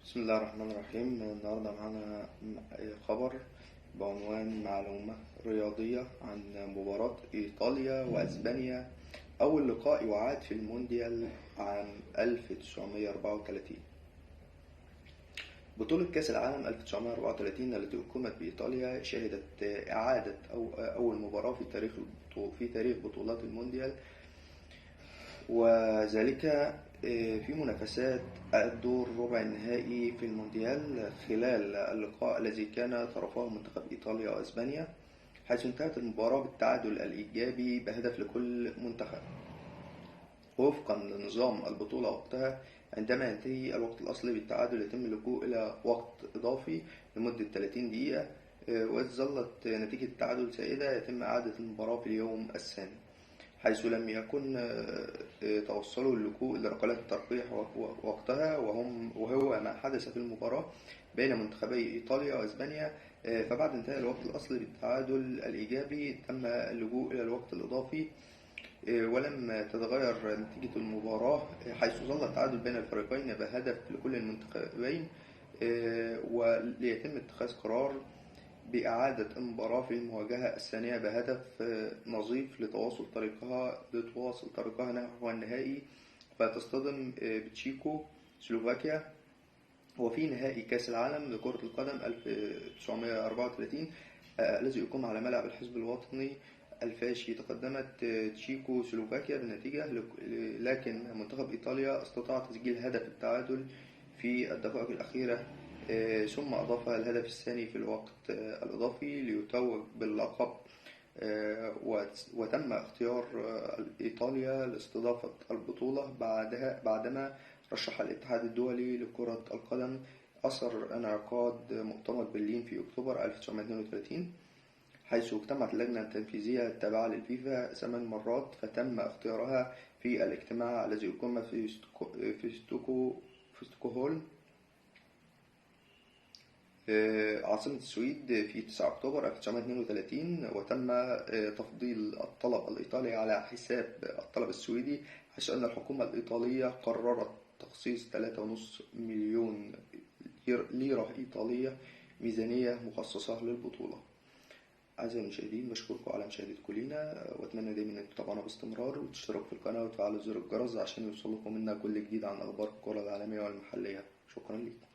بسم الله الرحمن الرحيم. النهاردة معانا خبر بعنوان معلومة رياضية عن مباراة إيطاليا وأسبانيا، أول لقاء يعاد في المونديال عام 1934. بطولة كأس العالم 1934 التي أقيمت بإيطاليا شهدت إعادة أول مباراة في تاريخ بطولات المونديال، وذلك في منافسات الدور ربع النهائي في المونديال خلال اللقاء الذي كان طرفاه منتخب إيطاليا وأسبانيا، حيث انتهت المباراة بالتعادل الإيجابي بهدف لكل منتخب. ووفقا لنظام البطولة وقتها، عندما ينتهي الوقت الأصلي بالتعادل يتم اللجوء إلى وقت إضافي لمدة 30 دقيقة، وإذ ظلت نتيجة التعادل سائدة يتم إعادة المباراة في اليوم الثاني، حيث لم يكن توصلوا اللجوء لركلات الترجيح وقتها، وهو ما حدث في المباراة بين منتخبي إيطاليا وإسبانيا. فبعد انتهاء الوقت الأصلي بالتعادل الإيجابي تم اللجوء إلى الوقت الإضافي، ولم تتغير نتيجة المباراة، حيث ظل التعادل بين الفريقين بهدف لكل المنتخبين، وليتم اتخاذ قرار بإعادة المباراة في المواجهة الثانية بهدف نظيف لتواصل طريقها نحو النهائي، فتصطدم بتشيكو سلوفاكيا. وفي نهائي كأس العالم لكرة القدم 1934 الذي يقام على ملعب الحزب الوطني الفاشي، تقدمت تشيكو سلوفاكيا بالنتيجة، لكن منتخب إيطاليا استطاع تسجيل هدف التعادل في الدقائق الأخيرة، ثم أضاف الهدف الثاني في الوقت الإضافي ليتوج باللقب. وتم اختيار إيطاليا لاستضافة البطولة بعدما رشح الاتحاد الدولي لكرة القدم أثر انعقاد مؤتمر برلين في أكتوبر 1932، حيث اجتمعت اللجنة التنفيذية التابعة للفيفا 8 مرات، فتم اختيارها في الاجتماع الذي أقيم في ستوكهولم عاصمة السويد في 9 أكتوبر 1932، وتم تفضيل الطلب الإيطالي على حساب الطلب السويدي، حيث أن الحكومة الإيطالية قررت تخصيص 3.5 مليون ليرة إيطالية ميزانية مخصصة للبطولة. أعزائي المشاهدين، بشكركم على مشاهدتكم لينا، وأتمنى دايما أن تتابعونا باستمرار وتشتركوا في القناة وتفعلوا زر الجرس عشان يوصلكم منا كل جديد عن أخبار الكرة العالمية والمحلية. شكرا لكم.